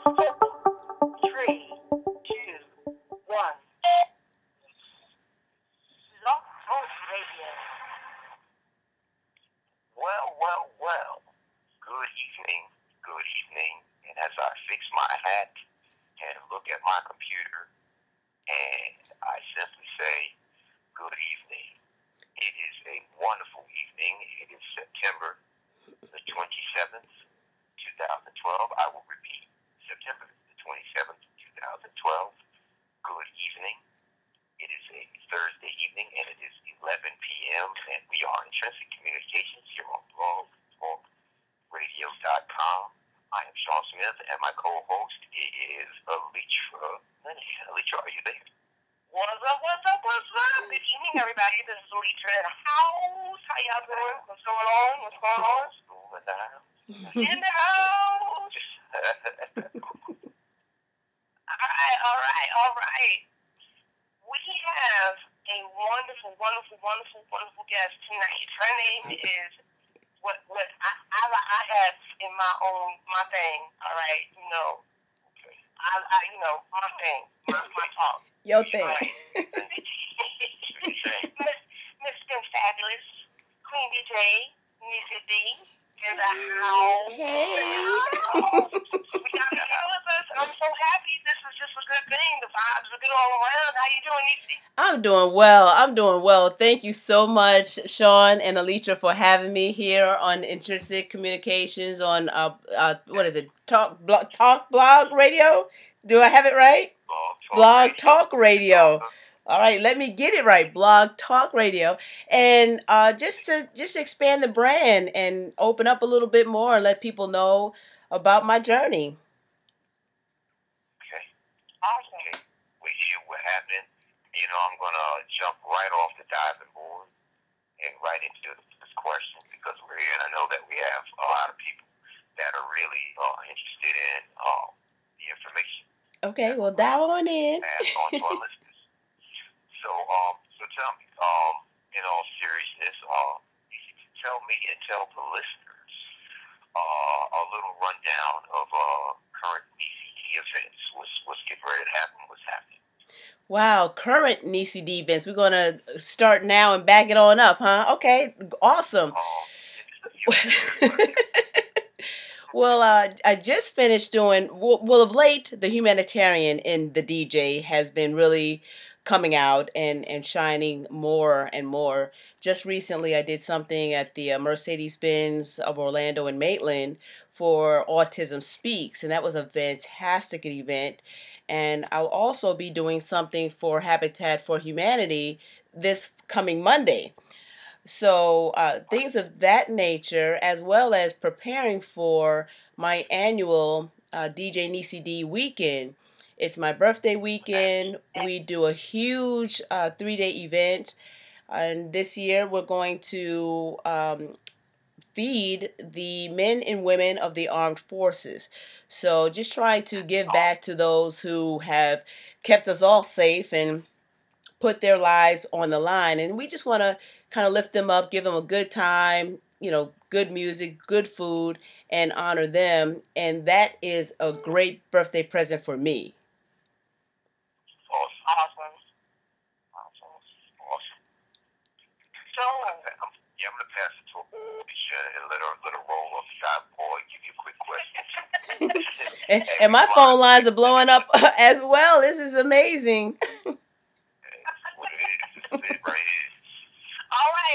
Three, two, one. Love Talk Radio. Well. Good evening. Good evening. And as I fix my hat and look at my computer, and I simply say, good evening. It is a wonderful evening. It is September the 27th, 2012. I will repeat, September the 27th, 2012. Good evening. It is a Thursday evening, and it is 11 p.m., and we are Intrinsic Communications here on blogtalkradio.com. I am Sean Smith, and my co-host is Aleatra. Aleatra, are you there? What's up? Good evening, everybody. This is Aleatra in the house. How y'all doing? What's going on? School in the house. In the house. All right. We have a wonderful guest tonight. Her name is what I have in my thing. All right, my thing, my talk. Your thing. Right. Miss Fabulous Queen DJ Niecy D in the house. Hey. We got her with us. I'm so happy. This is just a good thing. The vibes are good all around. How you doing, Niecy? I'm doing well. Thank you so much, Sean and Aleatra, for having me here on Intrinsic Communications on what is it? Talk Blog Radio? Do I have it right? Blog Talk Radio. All right, let me get it right. Blog Talk Radio. And just to expand the brand and open up a little bit more and let people know about my journey. Okay. Awesome. Okay. We hear what happened. I'm going to jump right off the diving board and right into this question because we're here, and I know that we have a lot of people that are really interested in the information. Okay, well, dive on in. Pass on to our listeners. So tell me, in all seriousness, tell me and tell the listeners a little rundown of current ECD events. What's getting ready to happen? What's happening? Wow, current Niecy D events. We're going to start now and back it on up, huh? Okay, awesome. Well, I just finished doing, well, of late, the humanitarian in the DJ has been really coming out and shining more and more. Just recently, I did something at the Mercedes-Benz of Orlando and Maitland for Autism Speaks, and that was a fantastic event. And I'll also be doing something for Habitat for Humanity this coming Monday. So things of that nature, as well as preparing for my annual DJ Niecy D weekend. It's my birthday weekend. We do a huge 3-day event. And this year we're going to feed the men and women of the armed forces. So just trying to give back to those who have kept us all safe and put their lives on the line. And we just want to kind of lift them up, give them a good time, good music, good food, and honor them. And that is a great birthday present for me. Awesome. So, I'm going to pass it to Alicia and let her roll off the side board, give you a quick question. and my phone lines are blowing up as well. This is amazing.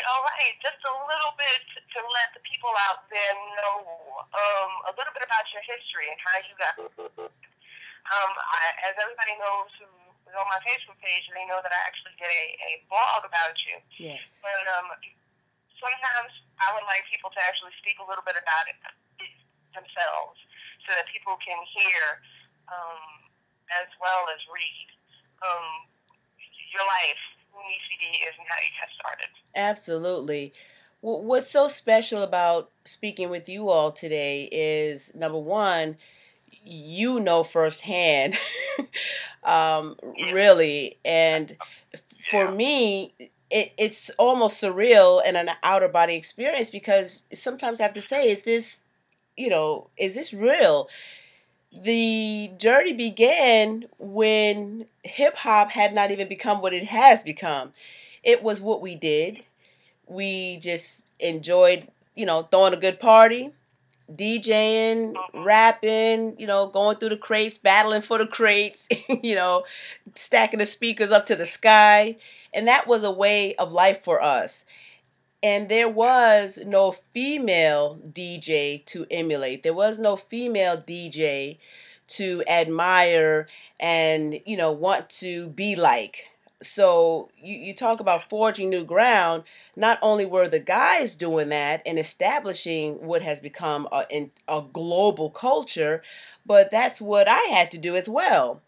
All right. Just a little bit to let the people out there know a little bit about your history and how you got. As everybody knows who is on my Facebook page, they know that I actually did a blog about you. Yes. But sometimes I would like people to actually speak a little bit about it themselves, so that people can hear as well as read your life, who Niecy D is, and how you got started. Absolutely. What's so special about speaking with you all today is, number one, firsthand, really, and for me, it's almost surreal and an outer body experience because sometimes I have to say, is this real? The journey began when hip hop had not even become what it has become. It was what we did. We just enjoyed, throwing a good party, DJing, rapping, going through the crates, battling for the crates, stacking the speakers up to the sky. And that was a way of life for us. And there was no female DJ to emulate. There was no female DJ to admire and, want to be like. So you talk about forging new ground. Not only were the guys doing that and establishing what has become a global culture, but that's what I had to do as well.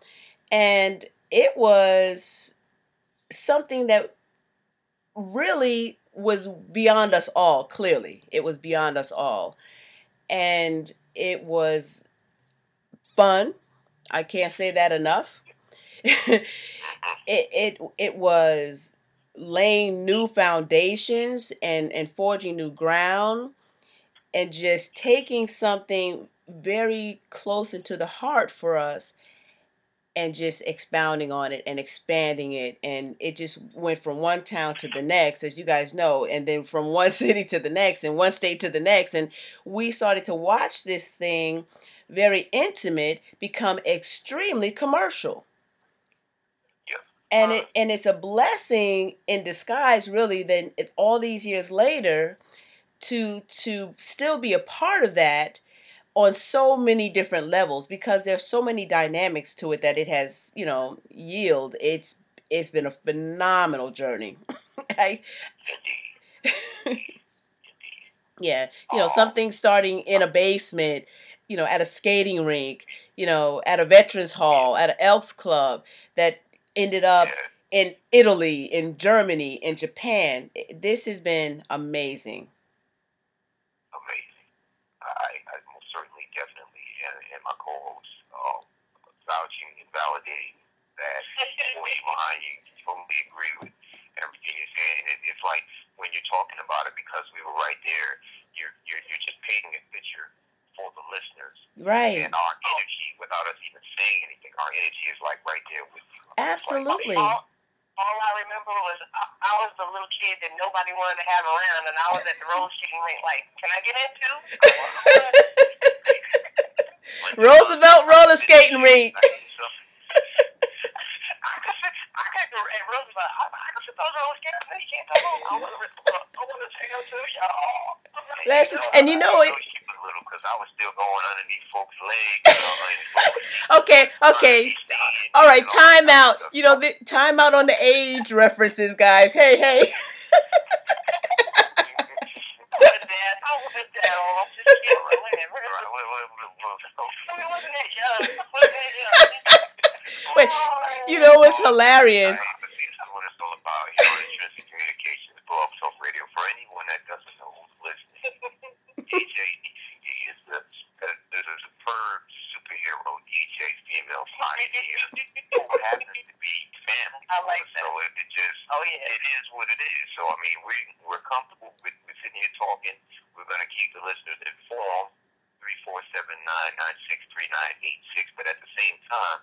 And it was something that really was beyond us all, clearly. It was beyond us all. And it was fun. I can't say that enough. it was laying new foundations and forging new ground and just taking something very close into the heart for us and just expounding on it and expanding it. And it just went from one town to the next, as you guys know, and then from one city to the next and one state to the next. And we started to watch this thing, very intimate, become extremely commercial. And it's a blessing in disguise, really, then all these years later to still be a part of that on so many different levels, because there's so many dynamics to it that it has, yield. It's been a phenomenal journey. Yeah, something starting in a basement, at a skating rink, at a veterans hall, at an Elks Club, that ended up in Italy, in Germany, in Japan. This has been amazing. I most certainly, definitely, and my co-host vouching and validating that voice behind you. Totally agree with everything you're saying. It's like when you're talking about it, because we were right there. You're just painting a picture for the listeners, right? And our energy, without us even saying anything, our energy is like right there with you. Absolutely. All I remember was I was the little kid that nobody wanted to have around, and I was at the roller skating rink like, can I get in too? Roosevelt roller skating rink. And you know it. I was still going underneath folks' legs. Okay. All right, time out. Time out on the age references, guys. Hey. Wait, you know what's hilarious? That's what it's all about. Intrinsic communication, Blog Talk Radio. For anyone that doesn't know who's listening, DJ is the superb superhero DJ, female pioneer, who happens to be family. I like that. So it is what it is. So I mean, we're comfortable with sitting here talking. We're going to keep the listeners informed. 347-996-3986. But at the same time,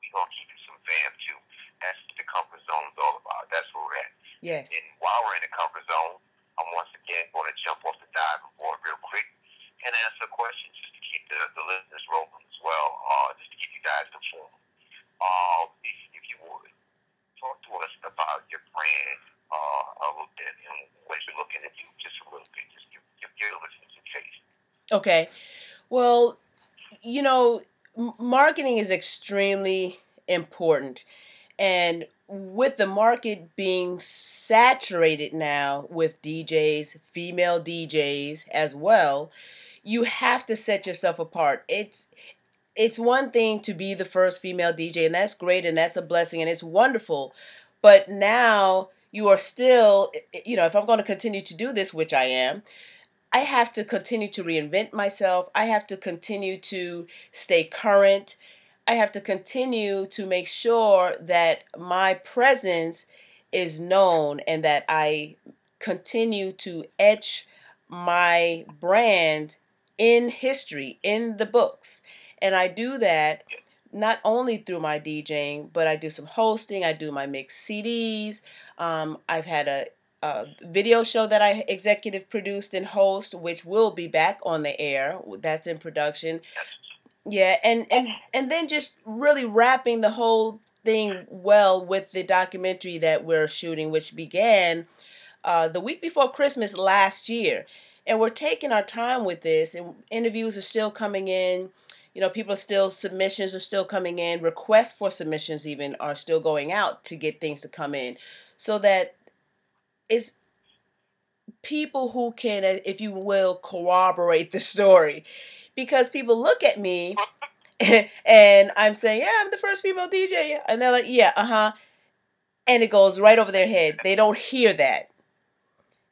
we're going to keep it some fam too. That's what the comfort zone is all about. That's where we're at. Yes. And while we're in the comfort zone, I'm once again going to jump off the diving board real quick and answer questions just to keep the listeners rolling as well, just to keep you guys informed. If you would, talk to us about your brand a little bit and what you're looking to do just a little bit. Just give the listeners a taste. Okay. Well, marketing is extremely important. And with the market being saturated now with DJs, female DJs as well, you have to set yourself apart. It's one thing to be the first female DJ, and that's great, and that's a blessing, and it's wonderful. But now you are still, if I'm going to continue to do this, which I am, I have to continue to reinvent myself. I have to continue to stay current. I have to continue to make sure that my presence is known and that I continue to etch my brand in history, in the books. And I do that Yeah. not only through my DJing, but I do some hosting. I do my mixed CDs. I've had a video show that I executive produced and host, which will be back on the air. That's in production. Yeah, and then just really wrapping the whole thing well with the documentary that we're shooting, which began the week before Christmas last year. And we're taking our time with this, and interviews are still coming in. You know, people are still, submissions are still coming in. Requests for submissions even are still going out to get things to come in. So that it's people who can, if you will, corroborate the story. Because people look at me and I'm saying, yeah, I'm the first female DJ. And they're like, yeah, uh-huh. And it goes right over their head. They don't hear that.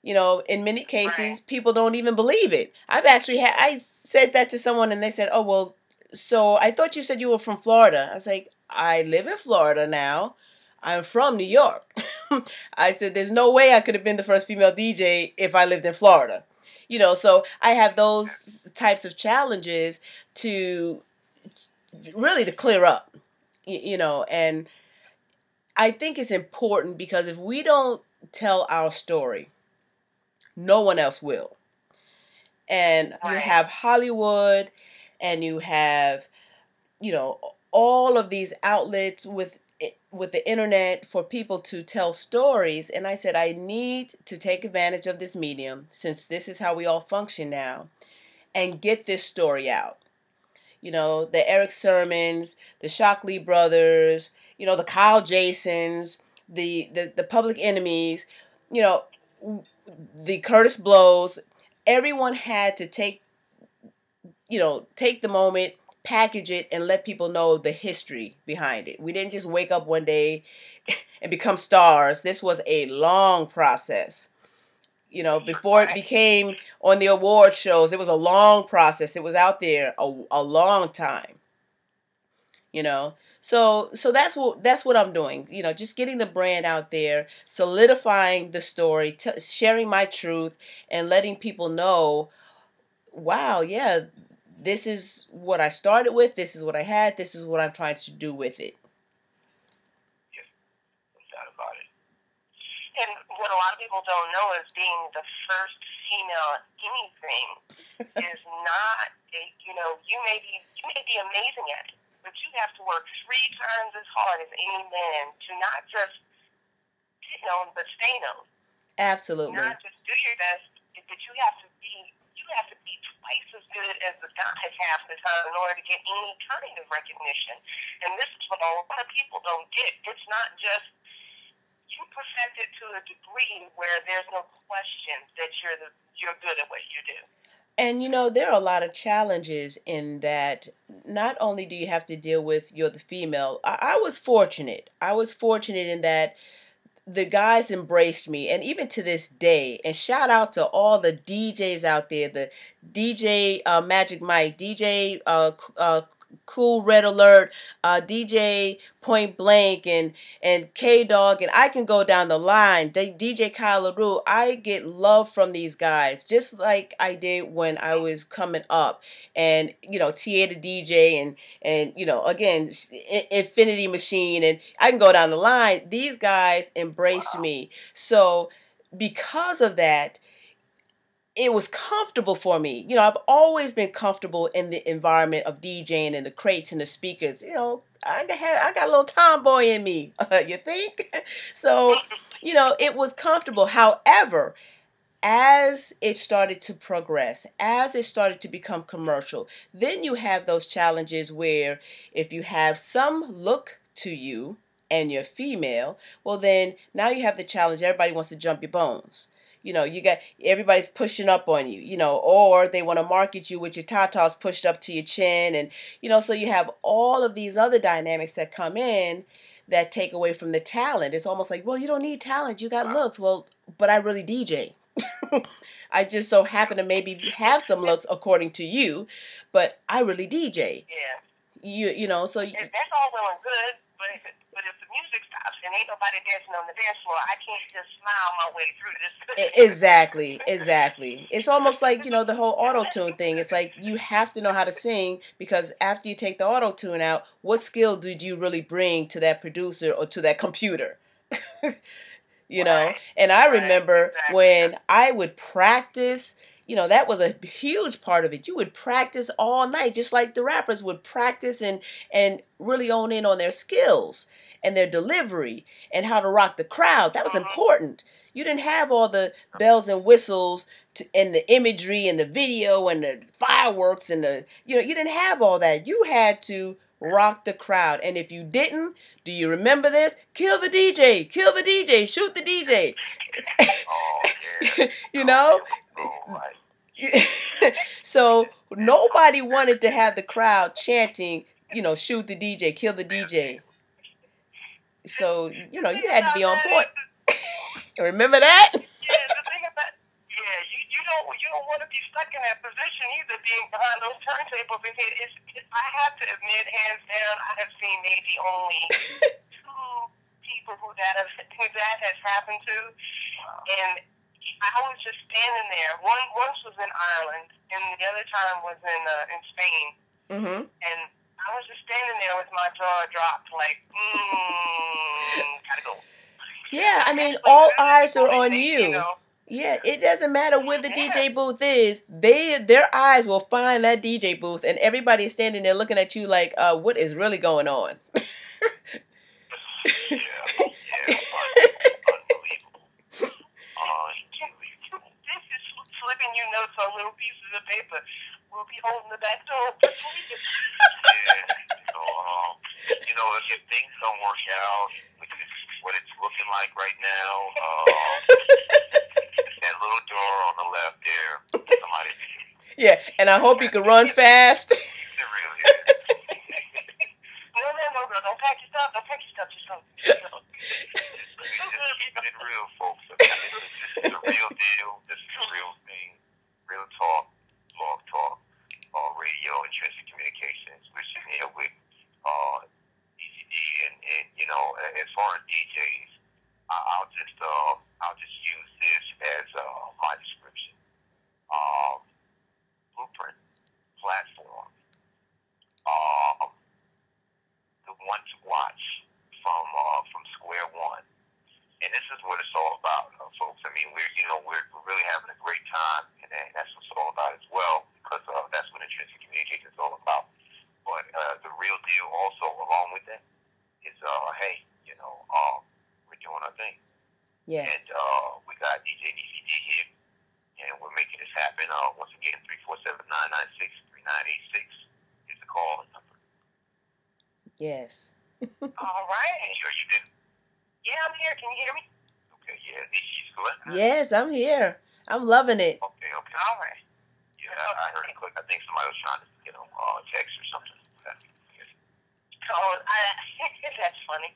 You know, in many cases, Right. people don't even believe it. I've actually had, I said that to someone and they said, oh, well, so I thought you said you were from Florida. I was like, I live in Florida now. I'm from New York. I said, there's no way I could have been the first female DJ if I lived in Florida. You know, so I have those types of challenges to really to clear up, you know, and I think it's important because if we don't tell our story, no one else will. And you Right. have Hollywood and you have, you know, all of these outlets with the internet for people to tell stories. And I said, I need to take advantage of this medium since this is how we all function now and get this story out. You know, the Eric Sermons, the Shockley brothers, you know, the Kyle Jasons, the Public Enemies, you know, the Curtis Blows. Everyone had to take, you know, take the moment, package it, and let people know the history behind it. We didn't just wake up one day and become stars. This was a long process. You know, before it became on the award shows, it was a long process. It was out there a long time. You know, so that's what I'm doing. You know, just getting the brand out there, solidifying the story, sharing my truth, and letting people know, wow, yeah, this is what I started with. This is what I had. This is what I'm trying to do with it. Yes. No doubt about it. And what a lot of people don't know is being the first female at anything is not a, you know, you may be amazing at it, but you have to work 3 times as hard as any man to not just get known, but stay known. Absolutely. Not just do your best, but you have to be twice as good as the guys half the time in order to get any kind of recognition. And this is what a lot of people don't get. It's not just you perfect it to a degree where there's no question that you're good at what you do. And you know, there are a lot of challenges in that. Not only do you have to deal with you're the female. I was fortunate. I was fortunate in that the guys embraced me, and even to this day, and shout out to all the DJs out there, the DJ Magic Mike, DJ Cool Red Alert, DJ Point Blank, and K Dog, and I can go down the line. DJ Kyle LaRue. I get love from these guys, just like I did when I was coming up, and you know, TA the DJ, and you know, again, Infinity Machine, and I can go down the line. These guys embraced me, so because of that, it was comfortable for me. You know, I've always been comfortable in the environment of DJing and the crates and the speakers. You know, I got a little tomboy in me. You think? So, you know, it was comfortable. However, as it started to progress, as it started to become commercial, then you have those challenges where if you have some look to you and you're female, well, then now you have the challenge. Everybody wants to jump your bones. You know, you got everybody's pushing up on you, you know, or they want to market you with your tatas pushed up to your chin. And, you know, so you have all of these other dynamics that come in that take away from the talent. It's almost like, well, you don't need talent. You got looks. Well, but I really DJ. I just so happen to maybe have some looks according to you, but I really DJ. Yeah. You know, so that's all well and good, but if the music stops and ain't nobody dancing on the dance floor, I can't just smile my way through this. Exactly. It's almost like, the whole auto-tune thing. It's like you have to know how to sing, because after you take the auto-tune out, what skill did you really bring to that producer or to that computer? Right. And I remember exactly. when I would practice, that was a huge part of it. You would practice all night, just like the rappers would practice and really own in on their skills and their delivery and how to rock the crowd. That was important. You didn't have all the bells and whistles and the imagery and the video and the fireworks and you didn't have all that. You had to rock the crowd. And if you didn't, do you remember this? Kill the DJ, shoot the DJ. Oh, yeah. So nobody wanted to have the crowd chanting, shoot the DJ, kill the DJ. So, you had to be on point. Remember that? Yeah, the thing about you don't want to be stuck in that position either, being behind those turntables. I have to admit, hands down, I have seen maybe only 2 people who that has happened to, and I was just standing there. Once was in Ireland, and the other time was in Spain. Mm-hmm. And I was just standing there with my jaw dropped, like, gotta go. Yeah, I mean, all eyes are on you. Yeah, it doesn't matter where the DJ booth is. Their eyes will find that DJ booth, and everybody is standing there looking at you like, what is really going on? Slipping you notes on little pieces of paper. We'll be holding the back door. If things don't work out, which is what it's looking like right now, that little door on the left there, somebody. Yeah, and I hope you can run fast. It really is. No, don't pack your stuff. Just don't. Keep it real, folks. This is a real deal. This is a real thing. Real talk, blog talk, radio, intrinsic communications. We're sitting here with DCD, and as far as DJs, I'll just use this as my description. Blueprint, platform, the one to watch from square one. And this is what it's all about, folks. I mean, we're really having a great time, and that's what it's all about as well, because that's what intrinsic communication is all about. But the real deal, also along with that, is hey, we're doing our thing. Yeah. And we got DJ Niecy here, and we're making this happen. Once again, 347-996-3986 is the call number. Yes. All right. Sure you do. Yeah, I'm here. Can you hear me? Okay, yeah. Niecy's good. Yes, I'm here. I'm loving it. Okay. All right. Yeah, I heard it quick. I think somebody was trying to, text or something. Oh, that's funny.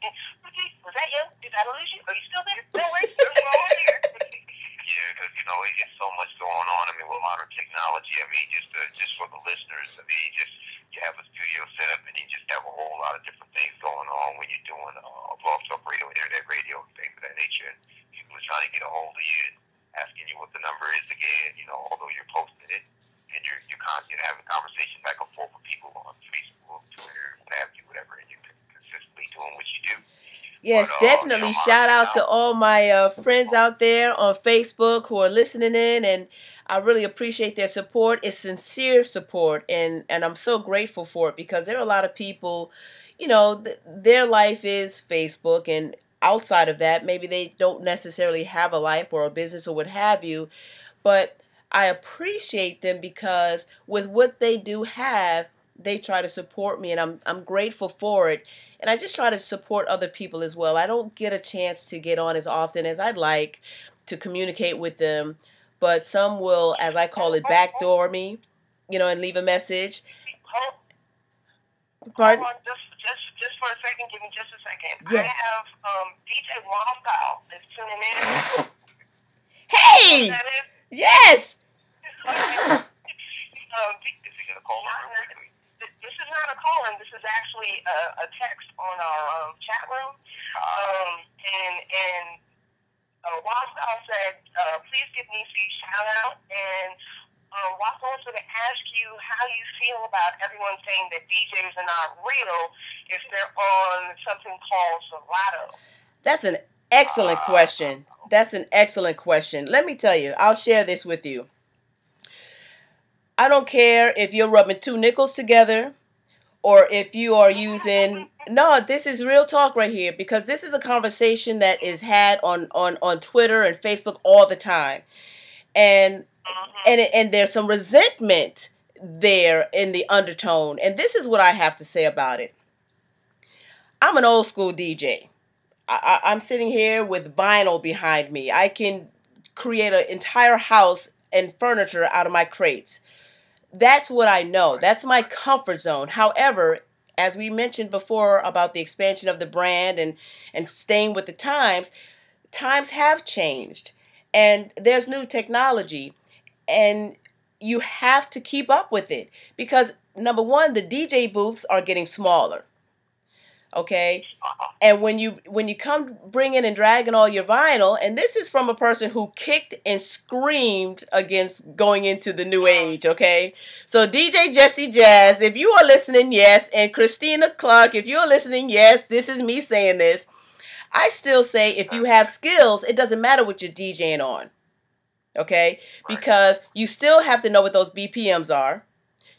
Was that you? Did I lose you? Are you still there? No worries. You're here. Yeah, because, it's so much going on. I mean, with modern technology, I mean, just for the listeners, I mean, you have a studio set up and you just have a whole lot of different things going on when you're doing blog talk radio, internet radio, things of that nature. And people are trying to get a hold of you and asking you what the number is again, although you're posting it. And you're having conversations back and forth with people on Facebook, Twitter, what have you, whatever, and you're consistently doing what you do. Yes, definitely. Shout out to all my friends out there on Facebook who are listening in, and I really appreciate their support. It's sincere support, and I'm so grateful for it, because there are a lot of people, their life is Facebook, and outside of that, maybe they don't necessarily have a life or a business or what have you, but I appreciate them because with what they do have, they try to support me, and I'm grateful for it. And I just try to support other people as well. I don't get a chance to get on as often as I'd like to communicate with them, but some will, as I call it, backdoor me, and leave a message. Pardon? Hold on, just for a second. Give me just a second. Yes. I have DJ Wombow is tuning in. Hey! Yes! Is he going to call in? This is not a call-in. This is actually a a text on our chat room, and Wassau said, please give Niecy a shout out, and Wassau wants to ask you how you feel about everyone saying that DJs are not real if they're on something called Serato. That's an excellent question. That's an excellent question. Let me tell you, I'll share this with you. I don't care if you're rubbing two nickels together or if you are using... No, this is real talk right here, because this is a conversation that is had on Twitter and Facebook all the time. And there's some resentment there in the undertone. And this is what I have to say about it. I'm an old school DJ. I'm sitting here with vinyl behind me. I can create an entire house and furniture out of my crates. That's what I know. That's my comfort zone. However, as we mentioned before about the expansion of the brand and staying with the times have changed. And there's new technology. And you have to keep up with it. Because, number one, the DJ booths are getting smaller. Okay, and when you come bringing and dragging all your vinyl, and this is from a person who kicked and screamed against going into the new age. Okay, so DJ Jesse Jazz, if you are listening, yes, and Christina Clark, if you are listening, yes, this is me saying this. I still say if you have skills, it doesn't matter what you're DJing on. Okay, because you still have to know what those BPMs are.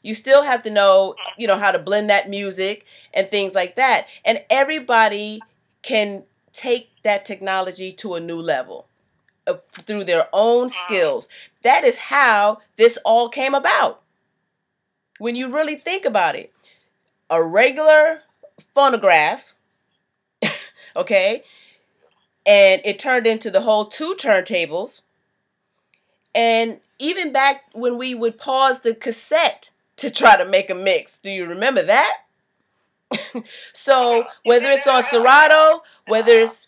You still have to know, how to blend that music and things like that. And everybody can take that technology to a new level through their own skills. That is how this all came about. When you really think about it, a regular phonograph, okay, and it turned into the whole 2 turntables. And even back when we would pause the cassette to try to make a mix. Do you remember that? So whether it's on Serato, whether it's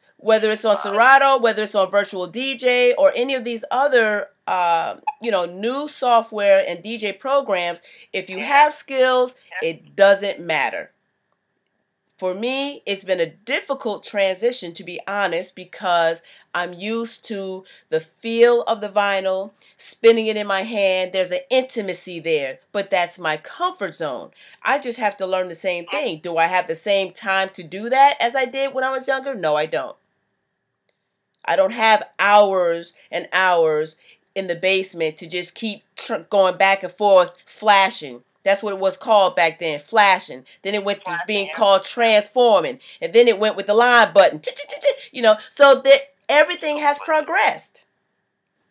on Virtual DJ or any of these other new software and DJ programs, if you have skills, it doesn't matter. For me, it's been a difficult transition, to be honest, because I'm used to the feel of the vinyl, spinning it in my hand. There's an intimacy there, but that's my comfort zone. I just have to learn the same thing. Do I have the same time to do that as I did when I was younger? No, I don't. I don't have hours and hours in the basement to just keep going back and forth, flashing. That's what it was called back then, flashing. Then it went to being called transforming. And then it went with the line button. So that everything has progressed.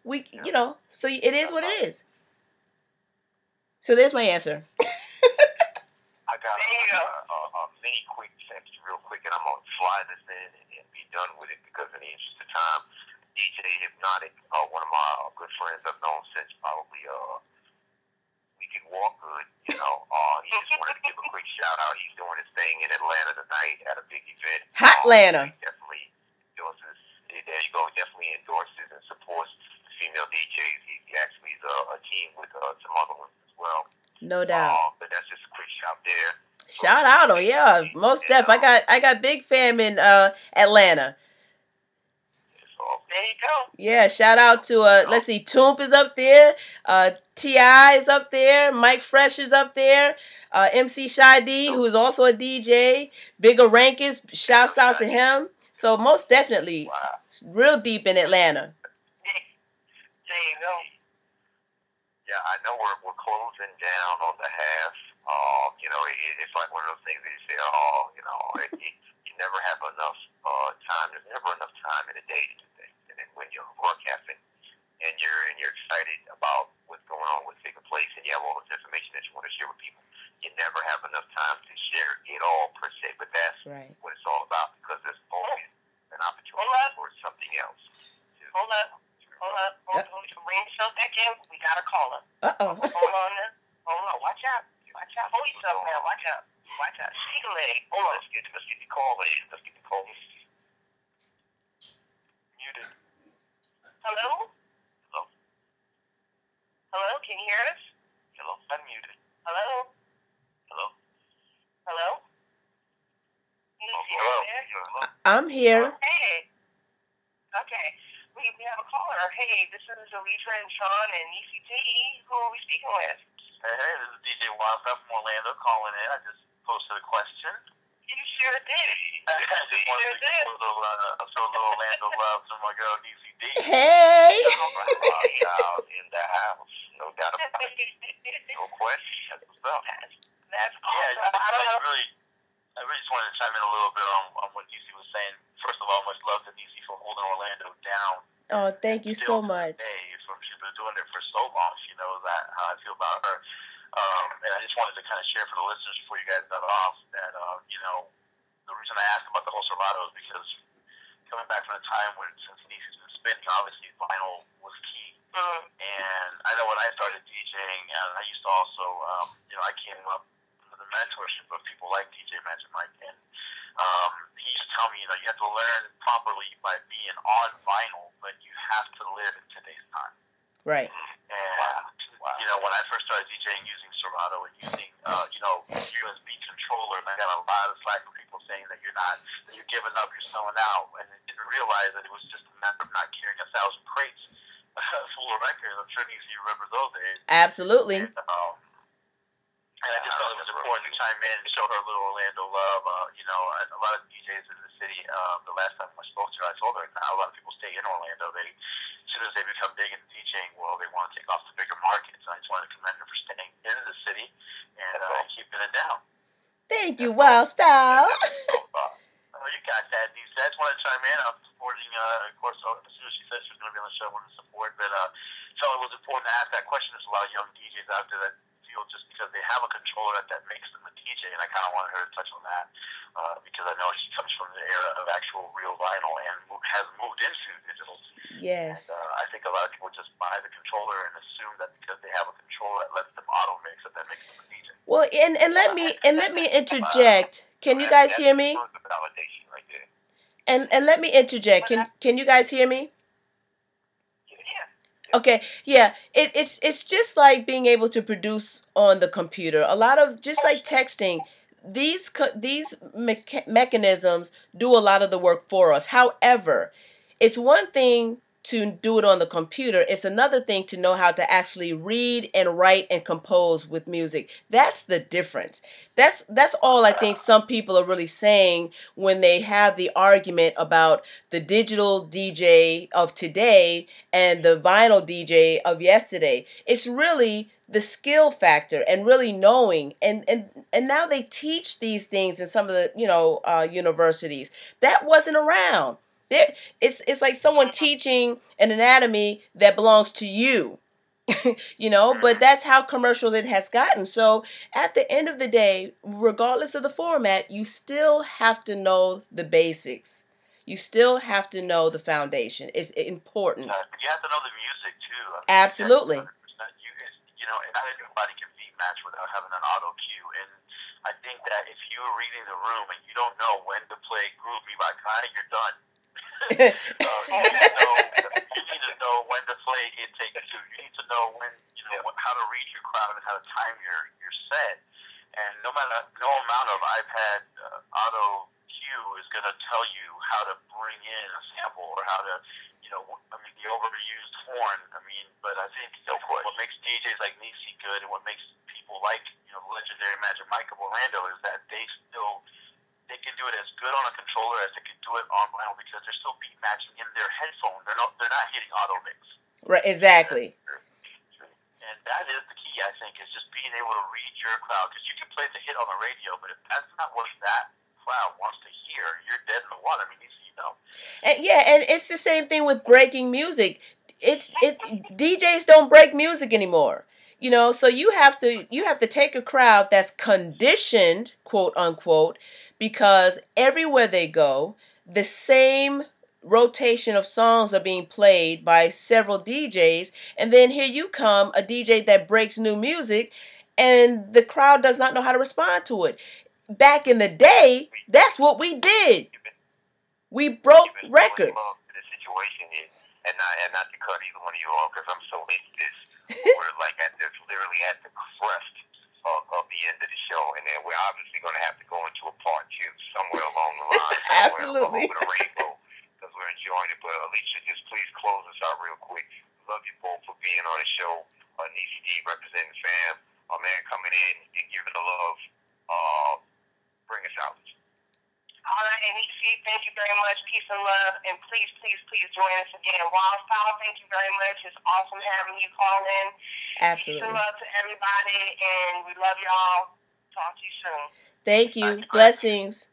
So it is what it is. So there's my answer. I got many quick tips real quick, and I'm going to fly this in and be done with it because in the interest of time, DJ Hypnotic, one of my good friends I've known since probably we can walk good, he just wanted to give a quick shout out. He's doing his thing in Atlanta tonight at a big event. Atlanta. Definitely endorses, there you go, definitely endorses and supports the female DJs. He actually is a team with some other ones as well. No doubt. But that's just a quick shout there. Shout out, most def. I got big fam in Atlanta. There you go. Yeah, shout out to let's see, Toomp is up there, T.I. is up there, Mike Fresh is up there, MC Shy D, who is also a DJ, Bigger Rankins, shouts out to him. So most definitely, real deep in Atlanta. There you go. Yeah, I know we're closing down on the half. It's like one of those things that you say, you never have enough time. There's never enough time in a day to do things. And then when you're broadcasting and you're excited about what's going on, what's taking place, and you have all this information that you want to share with people, you never have enough time to share it all per se. But that's what it's all about, because there's always an opportunity for something else. Hold up. Bring yourself back in. We got a caller. Hold on. Watch out. Hold yourself, man. Watch out. Speak a leg. Hold on. Let's get the call in. Muted. Hello? Hello? Can you hear us? Hello? Unmuted. Hello? I'm here. Hey. Okay. We have a caller. Hey, this is Aleatra and Sean and Niecy T. Who are we speaking with? Hey, this is DJ Wildcat from Orlando calling in. I just posted a question. You sure did. I just wanted to throw a little Orlando love to my girl Niecy D. Hey. Out in the house. No doubt about it. No question. That's what's up. That's awesome. I really just wanted to chime in a little bit on what Niecy was saying. First of all, much love to Niecy for holding Orlando down. Oh, thank you so much. She's been doing it for so long. She knows that how I feel about her. And I just wanted to kind of share for the listeners before you guys got off that, the reason I asked about the whole Serato is because coming back from the time when, since Niecy's been spinning, obviously vinyl was key. And I know when I started DJing, and I used to also, I came up with the mentorship of people like DJ Magic Mike, and he used to tell me, you have to learn properly by being on vinyl, but you have to live in today's time. Right. And, when I first started DJing using Serato and using, USB controller, and I got a lot of slack from people saying that you're giving up, you're selling out, and I didn't realize that it was just a matter of not carrying 1,000 crates full of records. I'm sure you remember those days. Absolutely. And I just felt it was important to chime in and show her a little Orlando love. A lot of DJs in the city, the last time I spoke to her, I told her now a lot of people stay in Orlando. As soon as they become big in the DJing world, they want to take off to bigger markets. And I just wanted to commend her for staying in the city and keeping it down. Thank you, Wild Style. You got that, Niecy. I just wanted to chime in. I'm supporting, of course, as soon as she said she was going to be on the show, I wanted to support. But felt it was important to ask that question. There's a lot of young DJs out there that feel just because they have a controller that makes them a DJ, and I kind of wanted her to touch on that because I know she comes from the era of actual real vinyl and has moved into digital. Yes. And, I think a lot of people just buy the controller and assume that because they have a controller that lets them auto mix, that makes them a DJ. Well, and let me interject. Can you guys hear me? And let me interject. Can you guys hear me? Okay, yeah, it's just like being able to produce on the computer. A lot of, just like texting, these mechanisms do a lot of the work for us. However, it's one thing to do it on the computer. It's another thing to know how to actually read and write and compose with music. That's the difference. That's all I think some people are really saying when they have the argument about the digital DJ of today and the vinyl DJ of yesterday. It's really the skill factor and really knowing, and now they teach these things in some of the universities. That wasn't around. It's like someone teaching an anatomy that belongs to you, but that's how commercial it has gotten. So at the end of the day, regardless of the format, you still have to know the basics. You still have to know the foundation. It's important. You have to know the music too. Absolutely. Not everybody can beat match without having an auto cue. And I think that if you're reading the room and you don't know when to play Groove Me by Kai, you're done. You need to know when to play It Takes Two. You need to know how to read your crowd and how to time your set. And no amount of iPad auto cue is going to tell you how to bring in a sample or how to, the overused horn. But I think what makes DJs like Niecy good and what makes people like legendary Magic Mike of Orlando is that they can do it as good on a controller as they can do it on vinyl because they're still beat matching in their headphone. They're not hitting auto mix. Right, exactly. And that is the key, I think, is just being able to read your crowd. Because you can play the hit on the radio, but if that's not what that crowd wants to hear, you're dead in the water. And it's the same thing with breaking music. DJs don't break music anymore. So you have to take a crowd that's conditioned, quote unquote, because everywhere they go, the same rotation of songs are being played by several DJs, and then here you come, a DJ that breaks new music, and the crowd does not know how to respond to it. Back in the day, that's what we did. We broke records. The situation is, and not to cut either one of you off because I'm so into this. We're literally at the crest of the end of the show, and then we're obviously going to have to go into a part two somewhere along the line. Absolutely. Over the rainbow because we're enjoying it. But Alicia, just please close us out real quick. Love you both for being on the show. Niecy D representing fam. A man coming in and giving the love. Bring us out. All right, and Niecy, thank you very much. Peace and love. And please, please, please join us again. Wildstyle, thank you very much. It's awesome having you call in. Absolutely. Peace and love to everybody, and we love y'all. Talk to you soon. Thank you. Blessings.